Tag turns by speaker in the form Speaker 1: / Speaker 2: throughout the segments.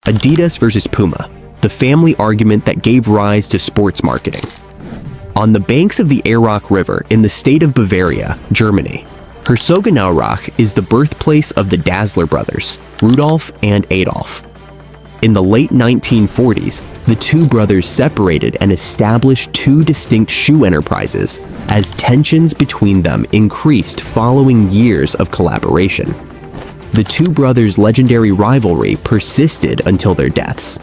Speaker 1: Adidas versus Puma, the family argument that gave rise to sports marketing. On the banks of the Aarach River in the state of Bavaria, Germany, Herzogenaurach is the birthplace of the Dassler brothers, Rudolf and Adolf. In the late 1940s, the two brothers separated and established two distinct shoe enterprises as tensions between them increased following years of collaboration. The two brothers' legendary rivalry persisted until their deaths.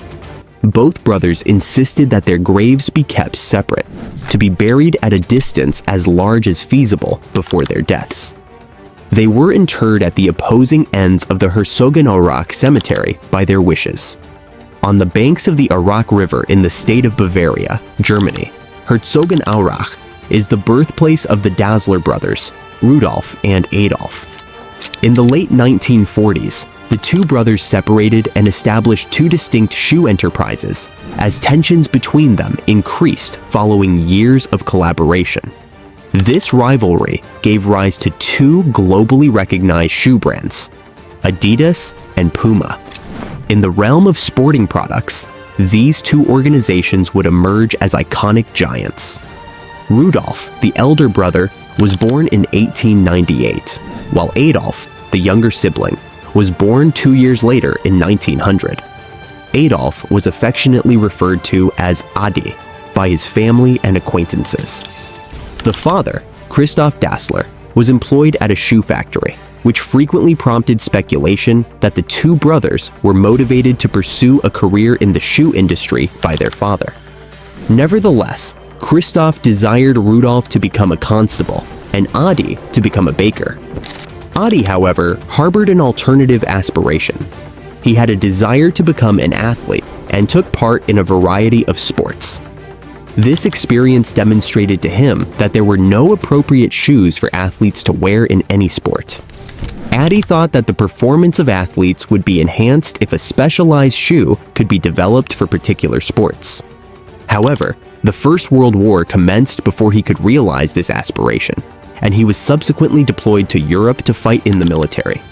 Speaker 1: Both brothers insisted that their graves be kept separate, to be buried at a distance as large as feasible before their deaths. They were interred at the opposing ends of the Herzogenaurach cemetery by their wishes. On the banks of the Aarach River in the state of Bavaria, Germany, Herzogenaurach is the birthplace of the Dassler brothers, Rudolf and Adolf. In the late 1940s, the two brothers separated and established two distinct shoe enterprises as tensions between them increased following years of collaboration. This rivalry gave rise to two globally recognized shoe brands, Adidas and Puma. In the realm of sporting products, these two organizations would emerge as iconic giants. Rudolf, the elder brother, was born in 1898, while Adolf, the younger sibling, was born 2 years later in 1900. Adolf was affectionately referred to as Adi by his family and acquaintances. The father, Christoph Dassler, was employed at a shoe factory, which frequently prompted speculation that the two brothers were motivated to pursue a career in the shoe industry by their father. Nevertheless, Christoph desired Rudolf to become a constable and Adi to become a baker. Adi, however, harbored an alternative aspiration. He had a desire to become an athlete and took part in a variety of sports. This experience demonstrated to him that there were no appropriate shoes for athletes to wear in any sport. Adi thought that the performance of athletes would be enhanced if a specialized shoe could be developed for particular sports. However, the First World War commenced before he could realize this aspiration, and he was subsequently deployed to Europe to fight in the military.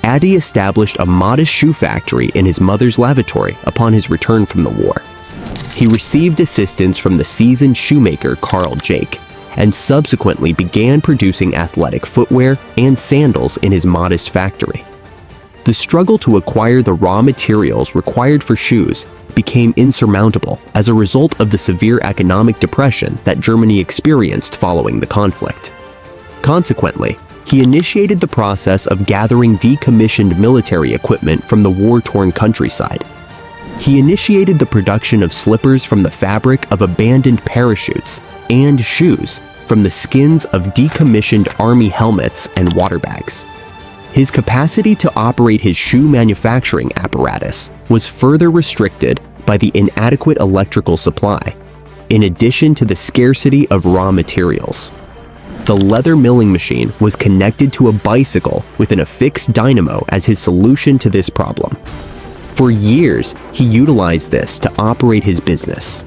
Speaker 1: Adi established a modest shoe factory in his mother's lavatory upon his return from the war. He received assistance from the seasoned shoemaker Carl Jake, and subsequently began producing athletic footwear and sandals in his modest factory. The struggle to acquire the raw materials required for shoes became insurmountable as a result of the severe economic depression that Germany experienced following the conflict. Consequently, he initiated the process of gathering decommissioned military equipment from the war-torn countryside. He initiated the production of slippers from the fabric of abandoned parachutes and shoes from the skins of decommissioned army helmets and water bags. His capacity to operate his shoe manufacturing apparatus was further restricted by the inadequate electrical supply, in addition to the scarcity of raw materials. The leather milling machine was connected to a bicycle with an affixed dynamo as his solution to this problem. For years, he utilized this to operate his business.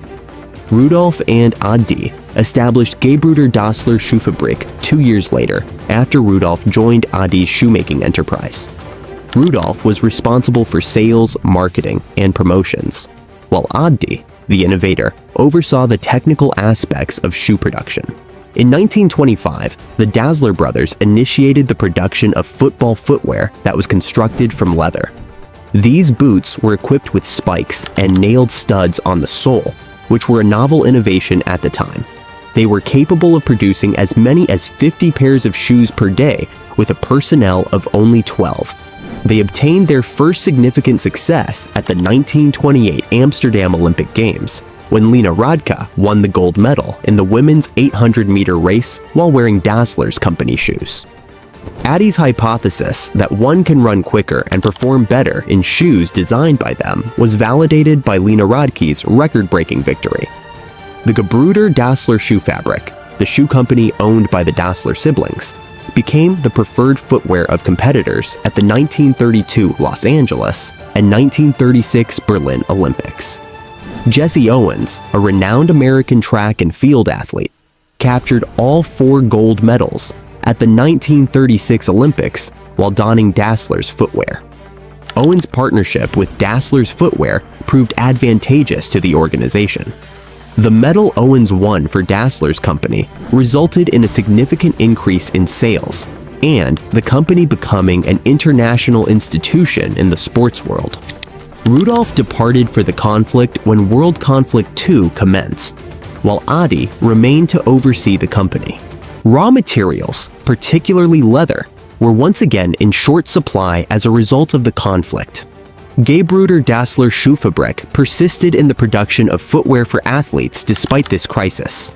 Speaker 1: Rudolf and Adi established Gebr. Dassler Schuhfabrik 2 years later, after Rudolf joined Adi's shoemaking enterprise. Rudolf was responsible for sales, marketing, and promotions, while Adi, the innovator, oversaw the technical aspects of shoe production. In 1925, the Dassler brothers initiated the production of football footwear that was constructed from leather. These boots were equipped with spikes and nailed studs on the sole, which were a novel innovation at the time. They were capable of producing as many as 50 pairs of shoes per day with a personnel of only 12. They obtained their first significant success at the 1928 Amsterdam Olympic Games, when Lena Radka won the gold medal in the women's 800-meter race while wearing Dassler's company shoes. Adi's hypothesis that one can run quicker and perform better in shoes designed by them was validated by Lena Radke's record-breaking victory. The Gebr. Dassler Schuhfabrik, the shoe company owned by the Dassler siblings, became the preferred footwear of competitors at the 1932 Los Angeles and 1936 Berlin Olympics. Jesse Owens, a renowned American track and field athlete, captured all 4 gold medals at the 1936 Olympics while donning Dassler's footwear. Owens' partnership with Dassler's footwear proved advantageous to the organization. The medal Owens won for Dassler's company resulted in a significant increase in sales, and the company becoming an international institution in the sports world. Rudolf departed for the conflict when World Conflict II commenced, while Adi remained to oversee the company. Raw materials, particularly leather, were once again in short supply as a result of the conflict. Gebr. Dassler Schuhfabrik persisted in the production of footwear for athletes despite this crisis.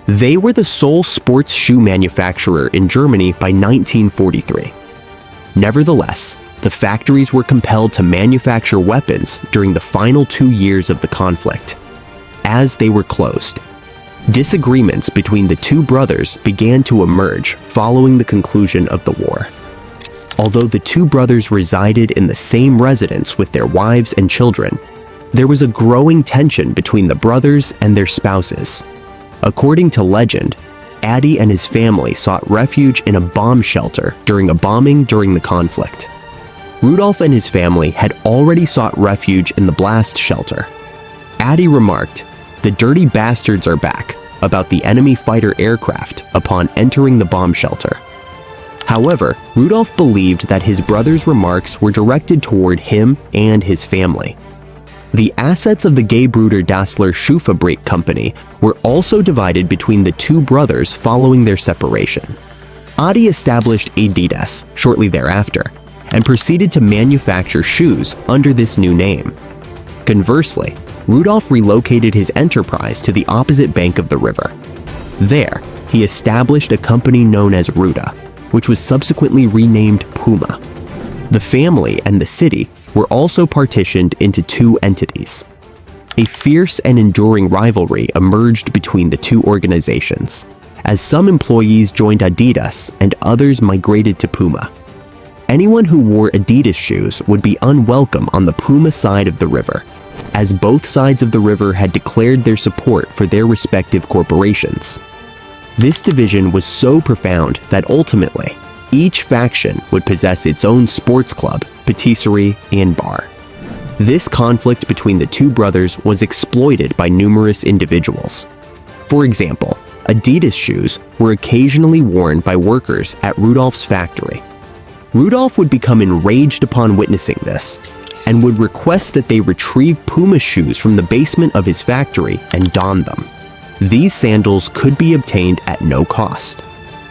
Speaker 1: They were the sole sports shoe manufacturer in Germany by 1943. Nevertheless, the factories were compelled to manufacture weapons during the final 2 years of the conflict. As they were closed, disagreements between the two brothers began to emerge following the conclusion of the war. Although the two brothers resided in the same residence with their wives and children, there was a growing tension between the brothers and their spouses. According to legend, Adi and his family sought refuge in a bomb shelter during a bombing during the conflict. Rudolf and his family had already sought refuge in the blast shelter. Adi remarked, "The dirty bastards are back," about the enemy fighter aircraft upon entering the bomb shelter. However, Rudolf believed that his brother's remarks were directed toward him and his family. The assets of the Gebr. Dassler Schuhfabrik company were also divided between the two brothers following their separation. Adi established Adidas shortly thereafter and proceeded to manufacture shoes under this new name. Conversely, Rudolf relocated his enterprise to the opposite bank of the river. There, he established a company known as Ruda, which was subsequently renamed Puma. The family and the city were also partitioned into two entities. A fierce and enduring rivalry emerged between the two organizations, as some employees joined Adidas and others migrated to Puma. Anyone who wore Adidas shoes would be unwelcome on the Puma side of the river, as both sides of the river had declared their support for their respective corporations. This division was so profound that ultimately, each faction would possess its own sports club, patisserie, and bar. This conflict between the two brothers was exploited by numerous individuals. For example, Adidas shoes were occasionally worn by workers at Rudolf's factory. Rudolf would become enraged upon witnessing this, and would request that they retrieve Puma shoes from the basement of his factory and don them. These sandals could be obtained at no cost.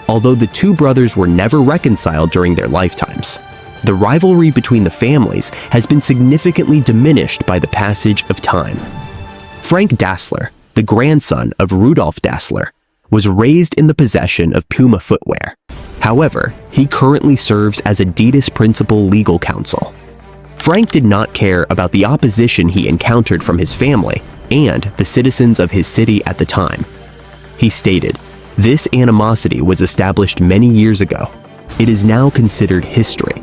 Speaker 1: Although the two brothers were never reconciled during their lifetimes, the rivalry between the families has been significantly diminished by the passage of time. Frank Dassler, the grandson of Rudolf Dassler, was raised in the possession of Puma footwear. However, he currently serves as Adidas principal legal counsel. Frank did not care about the opposition he encountered from his family and the citizens of his city at the time. He stated, "This animosity was established many years ago. It is now considered history."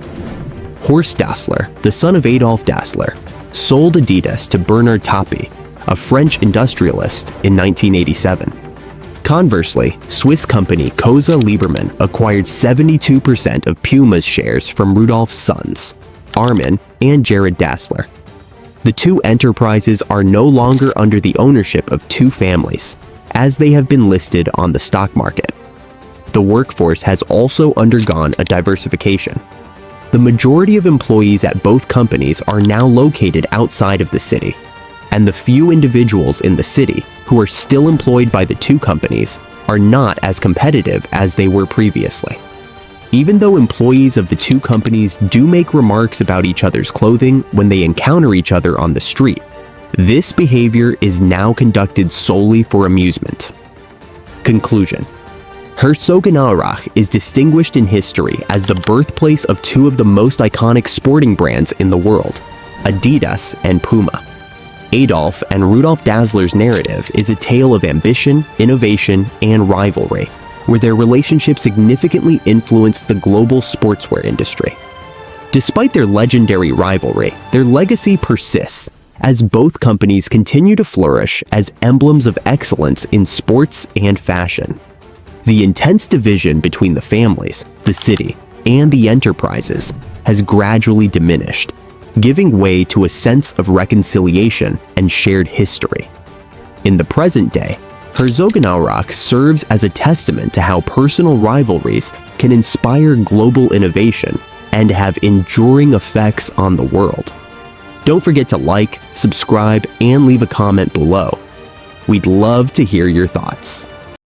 Speaker 1: Horst Dassler, the son of Adolf Dassler, sold Adidas to Bernard Tapie, a French industrialist, in 1987. Conversely, Swiss company Koza Liebermann acquired 72% of Puma's shares from Rudolf's sons, Armin and Jared Dassler. The two enterprises are no longer under the ownership of two families, as they have been listed on the stock market. The workforce has also undergone a diversification. The majority of employees at both companies are now located outside of the city, and the few individuals in the city who are still employed by the two companies are not as competitive as they were previously. Even though employees of the two companies do make remarks about each other's clothing when they encounter each other on the street, this behavior is now conducted solely for amusement. Conclusion. Herzogenaurach is distinguished in history as the birthplace of two of the most iconic sporting brands in the world, Adidas and Puma. Adolf and Rudolf Dassler's narrative is a tale of ambition, innovation, and rivalry, where their relationship significantly influenced the global sportswear industry. Despite their legendary rivalry, their legacy persists as both companies continue to flourish as emblems of excellence in sports and fashion. The intense division between the families, the city, and the enterprises has gradually diminished, giving way to a sense of reconciliation and shared history. In the present day, Herzogenaurach serves as a testament to how personal rivalries can inspire global innovation and have enduring effects on the world. Don't forget to like, subscribe, and leave a comment below. We'd love to hear your thoughts.